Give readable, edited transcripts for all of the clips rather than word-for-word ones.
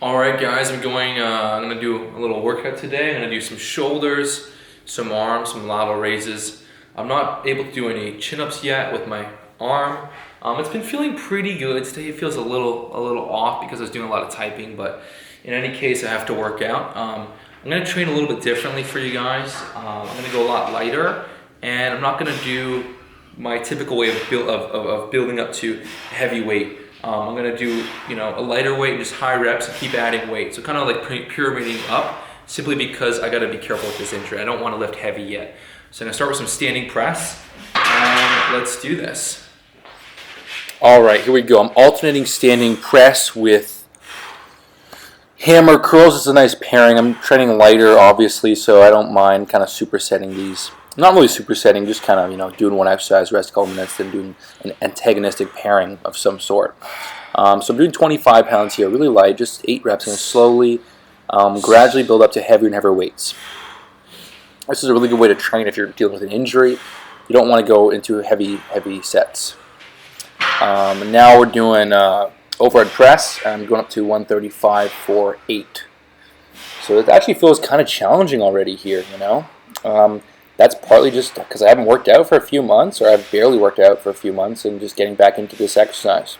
All right, guys, I'm gonna do a little workout today. I'm gonna do some shoulders, some arms, some lateral raises. I'm not able to do any chin-ups yet with my arm. It's been feeling pretty good. Today it feels a little off because I was doing a lot of typing, but in any case, I have to work out. I'm gonna train a little bit differently for you guys. I'm gonna go a lot lighter, and I'm not gonna do my typical way of building up to heavy weight. I'm gonna do, a lighter weight, just high reps, and keep adding weight. So kind of like pyramiding up, simply because I gotta be careful with this injury. I don't want to lift heavy yet. So I'm gonna start with some standing press, and let's do this. All right, here we go. I'm alternating standing press with hammer curls. It's a nice pairing. I'm training lighter, obviously, so I don't mind kind of supersetting these. Not really supersetting, just kind of, doing one exercise, rest a couple minutes, then doing an antagonistic pairing of some sort. So I'm doing 25 pounds here, really light, just 8 reps, and slowly, gradually build up to heavier and heavier weights. This is a really good way to train if you're dealing with an injury. You don't want to go into heavy sets. And now we're doing overhead press. I'm going up to 135 for 8. So it actually feels kind of challenging already here, That's partly just because I haven't worked out for a few months, or I've barely worked out for a few months, and just getting back into this exercise.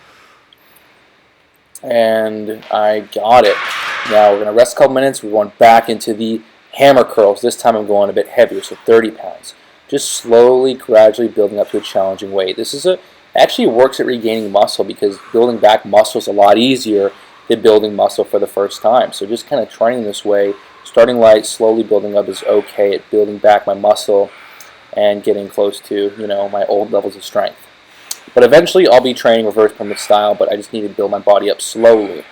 And I got it. Now we're going to rest a couple minutes. We're going back into the hammer curls. This time I'm going a bit heavier, so 30 pounds. Just slowly, gradually building up to a challenging weight. This actually works at regaining muscle, because building back muscle is a lot easier than building muscle for the first time. So just kind of training this way, starting light, slowly building up, is okay at building back my muscle and getting close to, my old levels of strength. But eventually I'll be training reverse pyramid style, but I just need to build my body up slowly.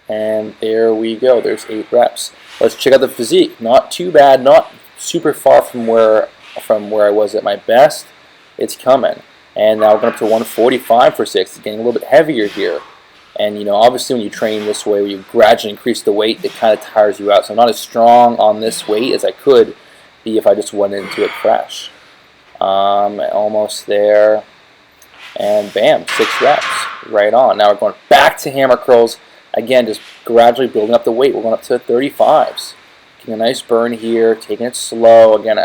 And there we go. There's 8 reps. Let's check out the physique. Not too bad, not super far from where I was at my best. It's coming. And now we're going up to 145 for 6. It's getting a little bit heavier here. And, obviously when you train this way, where you gradually increase the weight, it kind of tires you out. So I'm not as strong on this weight as I could be if I just went into it fresh. Almost there. And bam, 6 reps. Right on. Now we're going back to hammer curls. Again, just gradually building up the weight. We're going up to 35s. Getting a nice burn here, taking it slow. Again,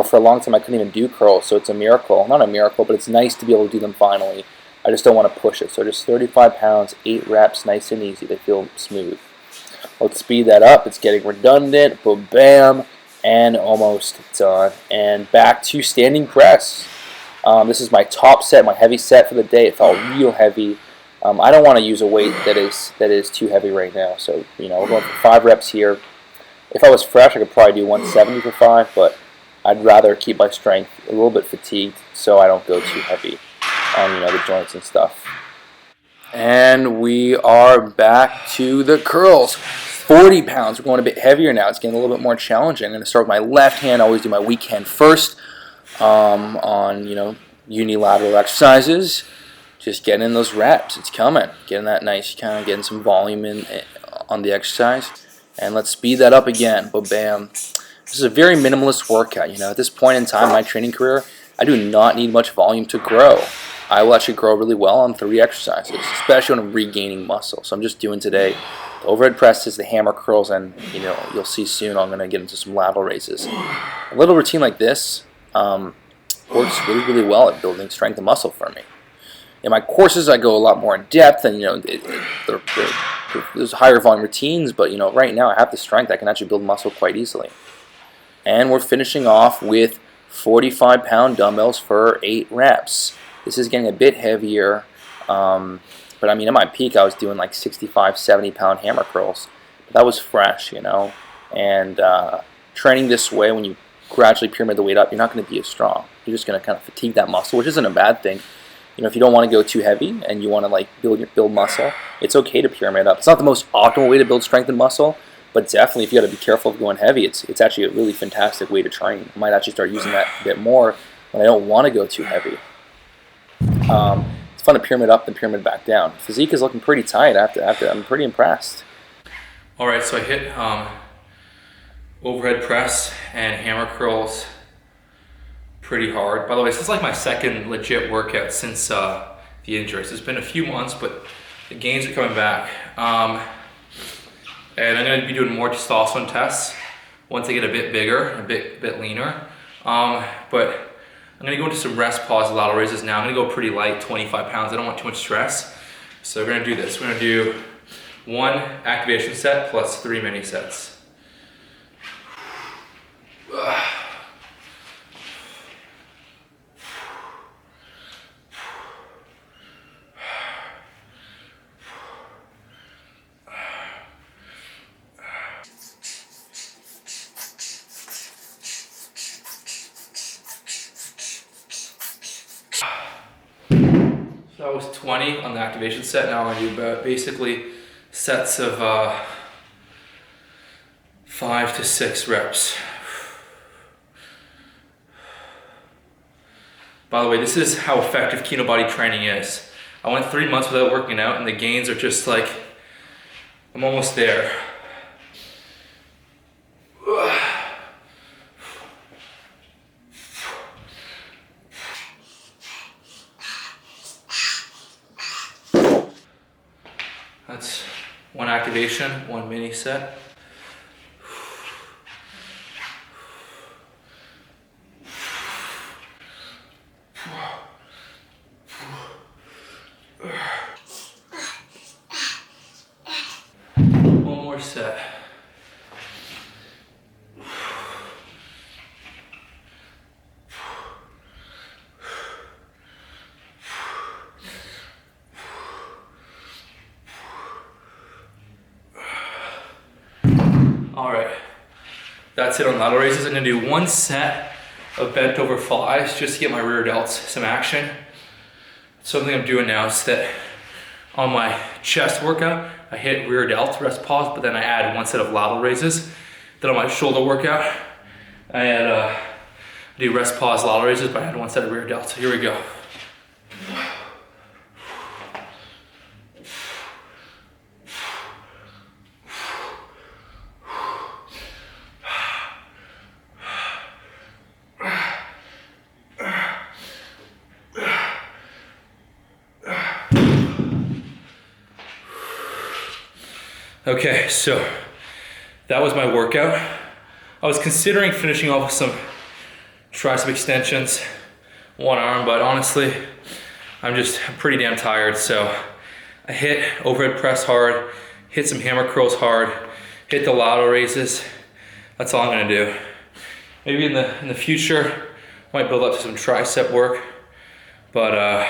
for a long time I couldn't even do curls, so it's a miracle. Not a miracle, but it's nice to be able to do them finally. I just don't want to push it. So just 35 pounds, 8 reps, nice and easy. They feel smooth. Let's speed that up. It's getting redundant. Boom, bam, and almost done. And back to standing press. This is my top set, my heavy set for the day. It felt real heavy. I don't want to use a weight that is too heavy right now. So, we're going for 5 reps here. If I was fresh, I could probably do 170 for 5, but I'd rather keep my strength a little bit fatigued so I don't go too heavy on the joints and stuff. And we are back to the curls. 40 pounds. We're going a bit heavier now. It's getting a little bit more challenging. I'm going to start with my left hand. I always do my weak hand first on unilateral exercises. Just getting in those reps. It's coming. Getting that nice, kind of getting some volume in on the exercise. And let's speed that up again. But bam. This is a very minimalist workout. At this point in time in my training career, I do not need much volume to grow. I will actually grow really well on 3 exercises, especially when I'm regaining muscle. So I'm just doing today the overhead presses, the hammer curls, and you'll see soon I'm going to get into some lateral raises. A little routine like this works really, really well at building strength and muscle for me. In my courses, I go a lot more in depth, and there's higher volume routines. But right now I have the strength. I can actually build muscle quite easily. And we're finishing off with 45-pound dumbbells for 8 reps. This is getting a bit heavier, but at my peak I was doing like 65, 70-pound hammer curls. But that was fresh, And training this way, when you gradually pyramid the weight up, you're not going to be as strong. You're just going to kind of fatigue that muscle, which isn't a bad thing. If you don't want to go too heavy and you want to build muscle, it's okay to pyramid up. It's not the most optimal way to build strength and muscle, but definitely if you got to be careful of going heavy, it's actually a really fantastic way to train. I might actually start using that a bit more when I don't want to go too heavy. It's fun to pyramid up and pyramid back down. Physique is looking pretty tight. I'm pretty impressed. All right, so I hit overhead press and hammer curls pretty hard. By the way, this is like my second legit workout since the injuries. It's been a few months, but The gains are coming back. And I'm gonna be doing more testosterone tests once I get a bit bigger, a bit leaner. But I'm gonna go into some rest pause lateral raises now. I'm gonna go pretty light, 25 pounds. I don't want too much stress. So we're gonna do this. We're gonna do 1 activation set plus 3 mini sets. So that was 20 on the activation set. Now I'm gonna do basically sets of 5 to 6 reps. By the way, this is how effective Kinobody training is. I went 3 months without working out and the gains are just like, I'm almost there. That's 1 activation, 1 mini set. One more set. All right, that's it on lateral raises. I'm gonna do 1 set of bent over flies just to get my rear delts some action. Something I'm doing now is that on my chest workout, I hit rear delt, rest pause, but then I add 1 set of lateral raises. Then on my shoulder workout, I do rest pause lateral raises, but I add 1 set of rear delts. So here we go. Okay, so that was my workout. I was considering finishing off with some tricep extensions, 1 arm, but honestly, I'm pretty damn tired. So I hit overhead press hard, hit some hammer curls hard, hit the lateral raises. That's all I'm gonna do. Maybe in the future, might build up to some tricep work, but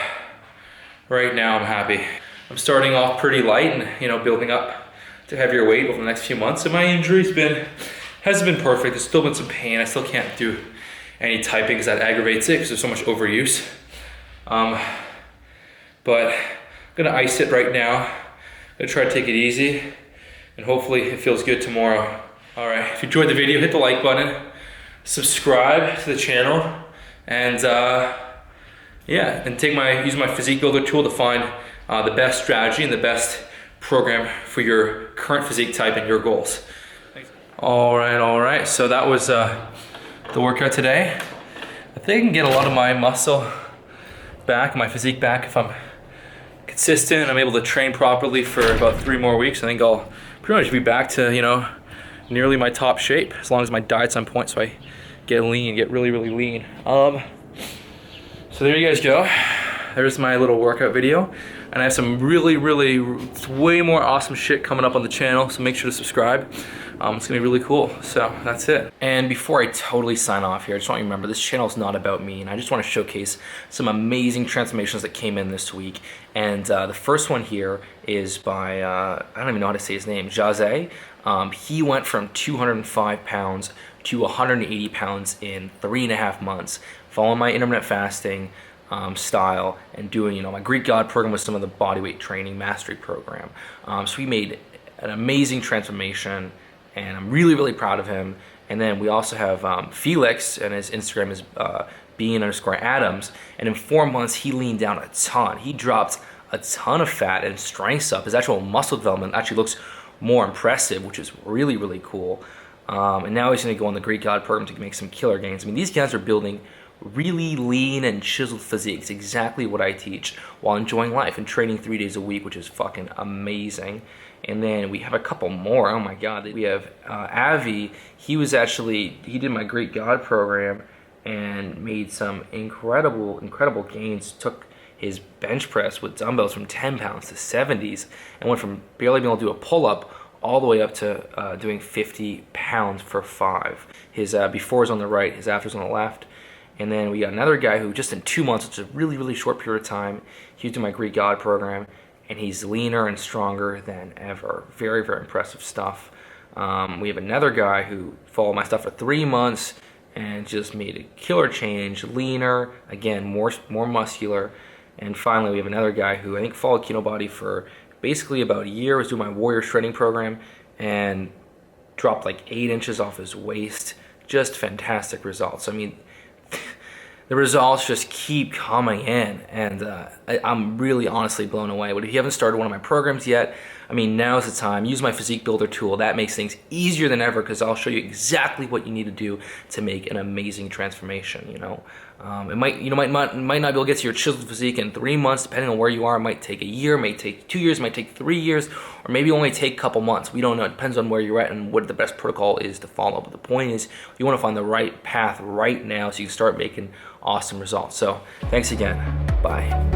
right now I'm happy. I'm starting off pretty light and building up to heavier weight over the next few months. And my injury's hasn't been perfect. There's still been some pain. I still can't do any typing because that aggravates it because there's so much overuse. But I'm gonna ice it right now. I'm gonna try to take it easy and hopefully it feels good tomorrow. All right, if you enjoyed the video, hit the like button, subscribe to the channel, and yeah, and use my Physique Builder tool to find the best strategy and the best program for your current physique type and your goals. Thanks. All right, so that was the workout today. I think I can get a lot of my muscle back, my physique back, if I'm consistent and I'm able to train properly for about 3 more weeks. I think I'll pretty much be back to, nearly my top shape, as long as my diet's on point so I get lean, get really, really lean. So there you guys go. There's my little workout video. And I have some really, way more awesome shit coming up on the channel, so make sure to subscribe. It's gonna be really cool, so that's it. And before I totally sign off here, I just want you to remember this channel is not about me, and I just want to showcase some amazing transformations that came in this week. And the first one here is by, I don't even know how to say his name, Jose. He went from 205 pounds to 180 pounds in 3.5 months, following my intermittent fasting style and doing my Greek God program with some of the bodyweight training mastery program. So he made an amazing transformation and I'm really proud of him. And then we also have Felix, and his Instagram is bean_Adams, and in 4 months he leaned down a ton. He dropped a ton of fat and strengths up. His actual muscle development actually looks more impressive, which is really cool. And now he's going to go on the Greek God program to make some killer gains. I mean, these guys are building really lean and chiseled physique. It's exactly what I teach while enjoying life and training 3 days a week, which is fucking amazing. And then we have a couple more. Oh my God. We have Avi. He did my Greek God program and made some incredible gains. Took his bench press with dumbbells from 10 pounds to 70s and went from barely being able to do a pull-up all the way up to doing 50 pounds for 5. His before is on the right, his after is on the left. And then we got another guy who just in 2 months, which is a really short period of time, he was doing my Greek God program, and he's leaner and stronger than ever. Very impressive stuff. We have another guy who followed my stuff for 3 months and just made a killer change, leaner, again, more muscular. And finally, we have another guy who I think followed Kinobody for basically about a year, was doing my warrior shredding program, and dropped like 8 inches off his waist. Just fantastic results. I mean, the results just keep coming in, and I'm really honestly blown away. But if you haven't started one of my programs yet, I mean, now's the time. Use my Physique Builder tool. That makes things easier than ever because I'll show you exactly what you need to do to make an amazing transformation. You know, it might not be able to get to your chiseled physique in 3 months, depending on where you are. It might take a year, it might take 2 years, it might take 3 years, or maybe only take a couple months. We don't know. It depends on where you're at and what the best protocol is to follow. But the point is, you want to find the right path right now so you can start making awesome results. So, thanks again. Bye.